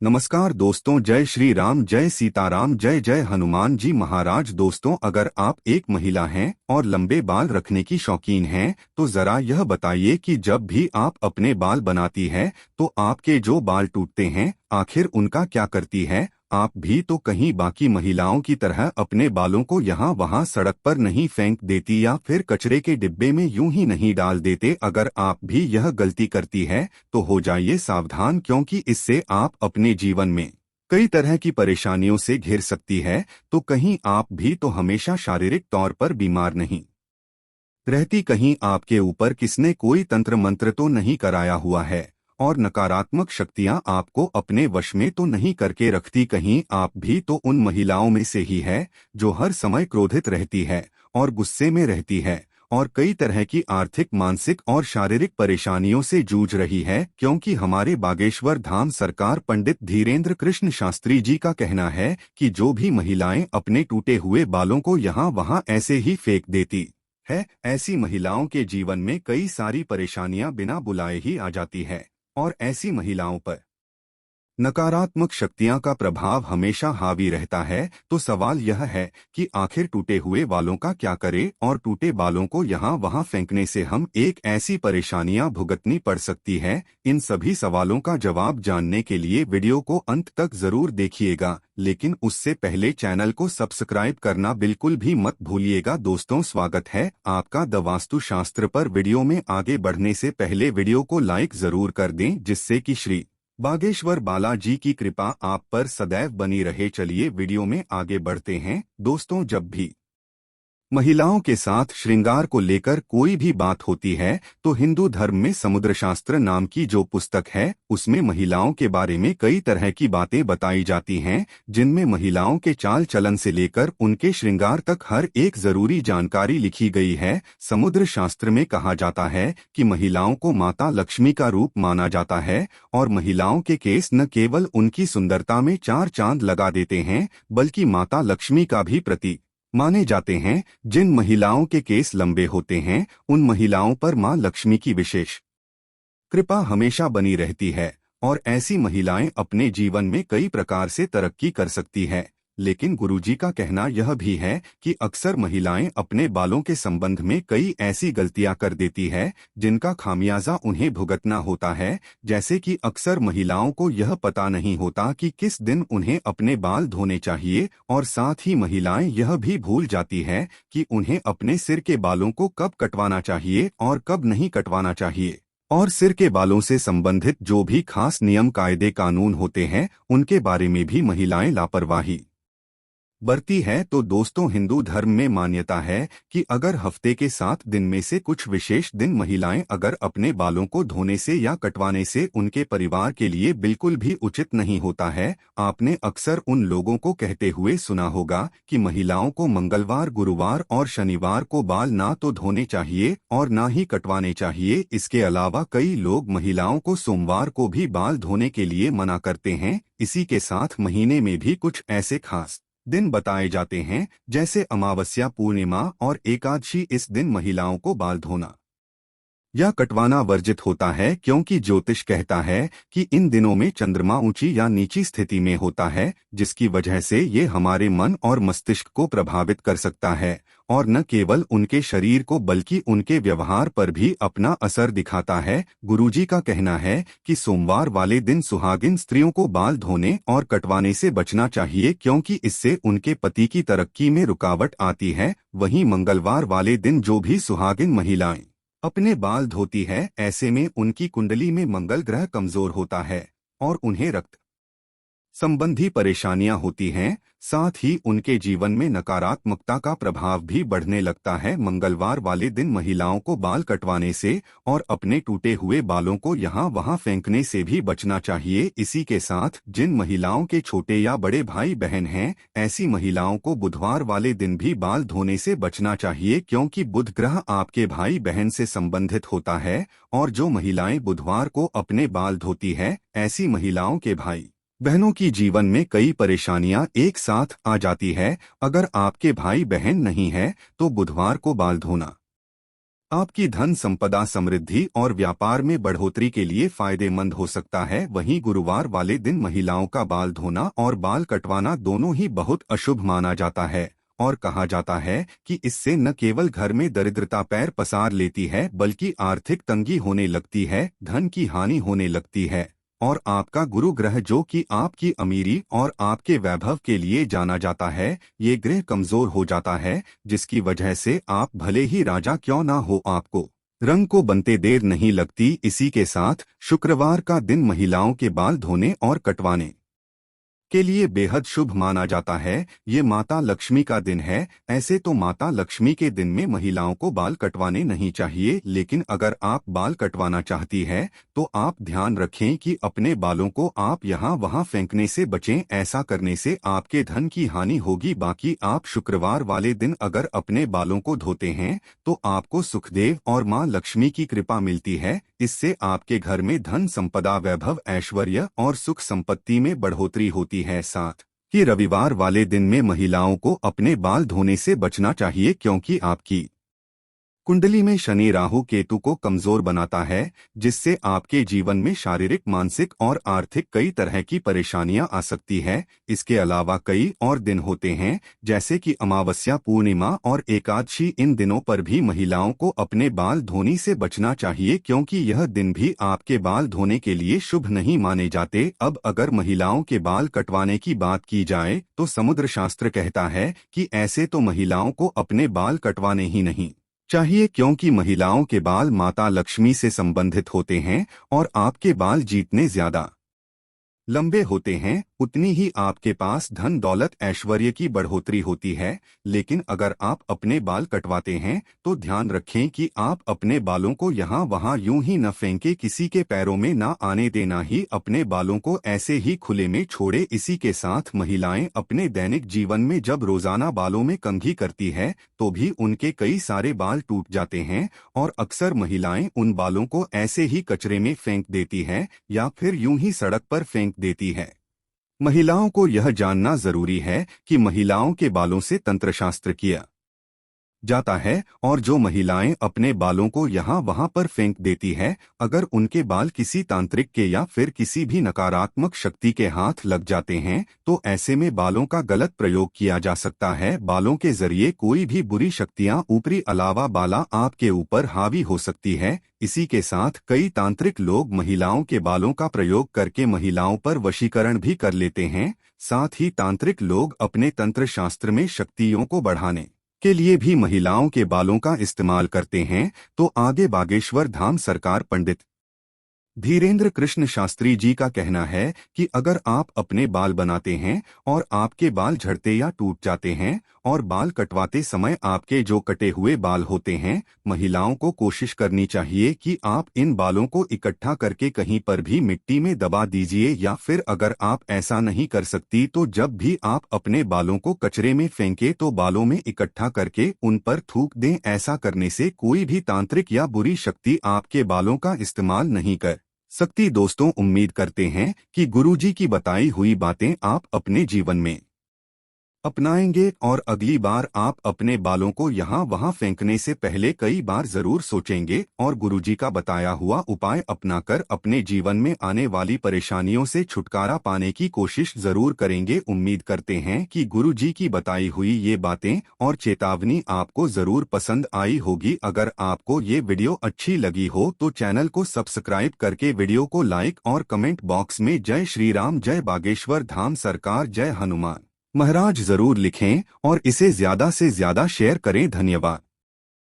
नमस्कार दोस्तों, जय श्री राम, जय सीताराम, जय जय हनुमान जी महाराज। दोस्तों, अगर आप एक महिला हैं और लंबे बाल रखने की शौकीन हैं तो जरा यह बताइए कि जब भी आप अपने बाल बनाती है तो आपके जो बाल टूटते हैं आखिर उनका क्या करती है। आप भी तो कहीं बाकी महिलाओं की तरह अपने बालों को यहाँ वहाँ सड़क पर नहीं फेंक देती या फिर कचरे के डिब्बे में यूं ही नहीं डाल देते। अगर आप भी यह गलती करती है तो हो जाइए सावधान, क्योंकि इससे आप अपने जीवन में कई तरह की परेशानियों से घिर सकती है। तो कहीं आप भी तो हमेशा शारीरिक तौर पर बीमार नहीं रहती, कहीं आपके ऊपर किसने कोई तंत्र मंत्र तो नहीं कराया हुआ है और नकारात्मक शक्तियां आपको अपने वश में तो नहीं करके रखती। कहीं आप भी तो उन महिलाओं में से ही है जो हर समय क्रोधित रहती है और गुस्से में रहती है और कई तरह की आर्थिक, मानसिक और शारीरिक परेशानियों से जूझ रही है। क्योंकि हमारे बागेश्वर धाम सरकार पंडित धीरेन्द्र कृष्ण शास्त्री जी का कहना है कि जो भी महिलाएं अपने टूटे हुए बालों को यहाँ वहाँ ऐसे ही फेंक देती है, ऐसी महिलाओं के जीवन में कई सारी परेशानियां बिना बुलाए ही आ जाती है और ऐसी महिलाओं पर नकारात्मक शक्तियां का प्रभाव हमेशा हावी रहता है। तो सवाल यह है कि आखिर टूटे हुए बालों का क्या करें और टूटे बालों को यहाँ वहाँ फेंकने से हम एक ऐसी परेशानियां भुगतनी पड़ सकती है। इन सभी सवालों का जवाब जानने के लिए वीडियो को अंत तक जरूर देखिएगा, लेकिन उससे पहले चैनल को सब्सक्राइब करना बिल्कुल भी मत भूलिएगा। दोस्तों, स्वागत है आपका द वास्तु शास्त्र पर। वीडियो में आगे बढ़ने से पहले वीडियो को लाइक जरूर कर दें, जिससे कि श्री बागेश्वर बालाजी की कृपा आप पर सदैव बनी रहे। चलिए वीडियो में आगे बढ़ते हैं। दोस्तों, जब भी महिलाओं के साथ श्रृंगार को लेकर कोई भी बात होती है तो हिंदू धर्म में समुद्र शास्त्र नाम की जो पुस्तक है उसमें महिलाओं के बारे में कई तरह की बातें बताई जाती हैं, जिनमें महिलाओं के चाल चलन से लेकर उनके श्रृंगार तक हर एक जरूरी जानकारी लिखी गई है। समुद्र शास्त्र में कहा जाता है कि महिलाओं को माता लक्ष्मी का रूप माना जाता है और महिलाओं के केस न केवल उनकी सुंदरता में चार चांद लगा देते हैं बल्कि माता लक्ष्मी का भी प्रतीक माने जाते हैं। जिन महिलाओं के केस लंबे होते हैं उन महिलाओं पर मां लक्ष्मी की विशेष कृपा हमेशा बनी रहती है और ऐसी महिलाएं अपने जीवन में कई प्रकार से तरक्की कर सकती है। लेकिन गुरुजी का कहना यह भी है कि अक्सर महिलाएं अपने बालों के संबंध में कई ऐसी गलतियां कर देती है जिनका खामियाजा उन्हें भुगतना होता है। जैसे कि अक्सर महिलाओं को यह पता नहीं होता कि किस दिन उन्हें अपने बाल धोने चाहिए और साथ ही महिलाएं यह भी भूल जाती है कि उन्हें अपने सिर के बालों को कब कटवाना चाहिए और कब नहीं कटवाना चाहिए। और सिर के बालों से संबंधित जो भी खास नियम, कायदे, कानून होते हैं उनके बारे में भी महिलाएं लापरवाही बरती है। तो दोस्तों, हिंदू धर्म में मान्यता है कि अगर हफ्ते के 7 दिन में से कुछ विशेष दिन महिलाएं अगर अपने बालों को धोने से या कटवाने से उनके परिवार के लिए बिल्कुल भी उचित नहीं होता है। आपने अक्सर उन लोगों को कहते हुए सुना होगा कि महिलाओं को मंगलवार, गुरुवार और शनिवार को बाल ना तो धोने चाहिए और ना ही कटवाने चाहिए। इसके अलावा कई लोग महिलाओं को सोमवार को भी बाल धोने के लिए मना करते हैं। इसी के साथ महीने में भी कुछ ऐसे खास दिन बताए जाते हैं जैसे अमावस्या, पूर्णिमा और एकादशी। इस दिन महिलाओं को बाल धोना या कटवाना वर्जित होता है, क्योंकि ज्योतिष कहता है कि इन दिनों में चंद्रमा ऊंची या नीची स्थिति में होता है, जिसकी वजह से ये हमारे मन और मस्तिष्क को प्रभावित कर सकता है और न केवल उनके शरीर को बल्कि उनके व्यवहार पर भी अपना असर दिखाता है। गुरुजी का कहना है कि सोमवार वाले दिन सुहागिन स्त्रियों को बाल धोने और कटवाने से बचना चाहिए, क्योंकि इससे उनके पति की तरक्की में रुकावट आती है। वहीं मंगलवार वाले दिन जो भी सुहागिन महिलाएं अपने बाल धोती है, ऐसे में उनकी कुंडली में मंगल ग्रह कमजोर होता है और उन्हें रक्त संबंधी परेशानियां होती हैं। साथ ही उनके जीवन में नकारात्मकता का प्रभाव भी बढ़ने लगता है। मंगलवार वाले दिन महिलाओं को बाल कटवाने से और अपने टूटे हुए बालों को यहाँ वहाँ फेंकने से भी बचना चाहिए। इसी के साथ जिन महिलाओं के छोटे या बड़े भाई बहन हैं, ऐसी महिलाओं को बुधवार वाले दिन भी बाल धोने से बचना चाहिए, क्योंकि बुध ग्रह आपके भाई बहन से संबंधित होता है और जो महिलाएं बुधवार को अपने बाल धोती है, ऐसी महिलाओं के भाई बहनों की जीवन में कई परेशानियां एक साथ आ जाती है। अगर आपके भाई बहन नहीं है तो बुधवार को बाल धोना आपकी धन संपदा समृद्धि और व्यापार में बढ़ोतरी के लिए फायदेमंद हो सकता है। वहीं गुरुवार वाले दिन महिलाओं का बाल धोना और बाल कटवाना दोनों ही बहुत अशुभ माना जाता है और कहा जाता है कि इससे न केवल घर में दरिद्रता पैर पसार लेती है बल्कि आर्थिक तंगी होने लगती है, धन की हानि होने लगती है और आपका गुरु ग्रह जो कि आपकी अमीरी और आपके वैभव के लिए जाना जाता है, ये ग्रह कमजोर हो जाता है, जिसकी वजह से आप भले ही राजा क्यों ना हो आपको रंग को बनते देर नहीं लगती। इसी के साथ शुक्रवार का दिन महिलाओं के बाल धोने और कटवाने के लिए बेहद शुभ माना जाता है। ये माता लक्ष्मी का दिन है। ऐसे तो माता लक्ष्मी के दिन में महिलाओं को बाल कटवाने नहीं चाहिए, लेकिन अगर आप बाल कटवाना चाहती है तो आप ध्यान रखें कि अपने बालों को आप यहाँ वहाँ फेंकने से बचें। ऐसा करने से आपके धन की हानि होगी। बाकी आप शुक्रवार वाले दिन अगर अपने बालों को धोते हैं तो आपको सुखदेव और माँ लक्ष्मी की कृपा मिलती है। इससे आपके घर में धन संपदा वैभव ऐश्वर्य और सुख संपत्ति में बढ़ोतरी होती है। साथ ही रविवार वाले दिन में महिलाओं को अपने बाल धोने से बचना चाहिए, क्योंकि आपकी कुंडली में शनि राहु केतु को कमजोर बनाता है, जिससे आपके जीवन में शारीरिक मानसिक और आर्थिक कई तरह की परेशानियां आ सकती है। इसके अलावा कई और दिन होते हैं जैसे कि अमावस्या पूर्णिमा और एकादशी। इन दिनों पर भी महिलाओं को अपने बाल धोने से बचना चाहिए, क्योंकि यह दिन भी आपके बाल धोने के लिए शुभ नहीं माने जाते। अब अगर महिलाओं के बाल कटवाने की बात की जाए तो समुद्र शास्त्र कहता है कि ऐसे तो महिलाओं को अपने बाल कटवाने ही नहीं चाहिए, क्योंकि महिलाओं के बाल माता लक्ष्मी से संबंधित होते हैं और आपके बाल जितने ज्यादा लंबे होते हैं उतनी ही आपके पास धन दौलत ऐश्वर्य की बढ़ोतरी होती है। लेकिन अगर आप अपने बाल कटवाते हैं तो ध्यान रखें कि आप अपने बालों को यहाँ वहाँ यूं ही न फेंके, किसी के पैरों में ना आने देना ही अपने बालों को ऐसे ही खुले में छोड़े। इसी के साथ महिलाएं अपने दैनिक जीवन में जब रोजाना बालों में कंघी करती है तो भी उनके कई सारे बाल टूट जाते हैं और अक्सर महिलाएं उन बालों को ऐसे ही कचरे में फेंक देती है या फिर यूं ही सड़क पर फेंक देती है। महिलाओं को यह जानना जरूरी है कि महिलाओं के बालों से तंत्रशास्त्र किया जाता है और जो महिलाएं अपने बालों को यहाँ वहाँ पर फेंक देती है, अगर उनके बाल किसी तांत्रिक के या फिर किसी भी नकारात्मक शक्ति के हाथ लग जाते हैं तो ऐसे में बालों का गलत प्रयोग किया जा सकता है। बालों के जरिए कोई भी बुरी शक्तियाँ ऊपरी अलावा बाला आपके ऊपर हावी हो सकती है। इसी के साथ कई तांत्रिक लोग महिलाओं के बालों का प्रयोग करके महिलाओं पर वशीकरण भी कर लेते हैं। साथ ही तांत्रिक लोग अपने तंत्र शास्त्र में शक्तियों को बढ़ाने के लिए भी महिलाओं के बालों का इस्तेमाल करते हैं। तो आगे बागेश्वर धाम सरकार पंडित धीरेन्द्र कृष्ण शास्त्री जी का कहना है कि अगर आप अपने बाल बनाते हैं और आपके बाल झड़ते या टूट जाते हैं और बाल कटवाते समय आपके जो कटे हुए बाल होते हैं, महिलाओं को कोशिश करनी चाहिए कि आप इन बालों को इकट्ठा करके कहीं पर भी मिट्टी में दबा दीजिए, या फिर अगर आप ऐसा नहीं कर सकती तो जब भी आप अपने बालों को कचरे में फेंके तो बालों में इकट्ठा करके उन पर थूक दें। ऐसा करने से कोई भी तांत्रिक या बुरी शक्ति आपके बालों का इस्तेमाल नहीं कर सकती। दोस्तों, उम्मीद करते हैं कि गुरुजी की बताई हुई बातें आप अपने जीवन में अपनाएंगे और अगली बार आप अपने बालों को यहाँ वहाँ फेंकने से पहले कई बार जरूर सोचेंगे और गुरुजी का बताया हुआ उपाय अपनाकर अपने जीवन में आने वाली परेशानियों से छुटकारा पाने की कोशिश जरूर करेंगे। उम्मीद करते हैं कि गुरुजी की बताई हुई ये बातें और चेतावनी आपको जरूर पसंद आई होगी। अगर आपको ये वीडियो अच्छी लगी हो तो चैनल को सब्सक्राइब करके वीडियो को लाइक और कमेंट बॉक्स में जय श्री राम, जय बागेश्वर धाम सरकार, जय हनुमान महाराज जरूर लिखें और इसे ज्यादा से ज्यादा शेयर करें। धन्यवाद।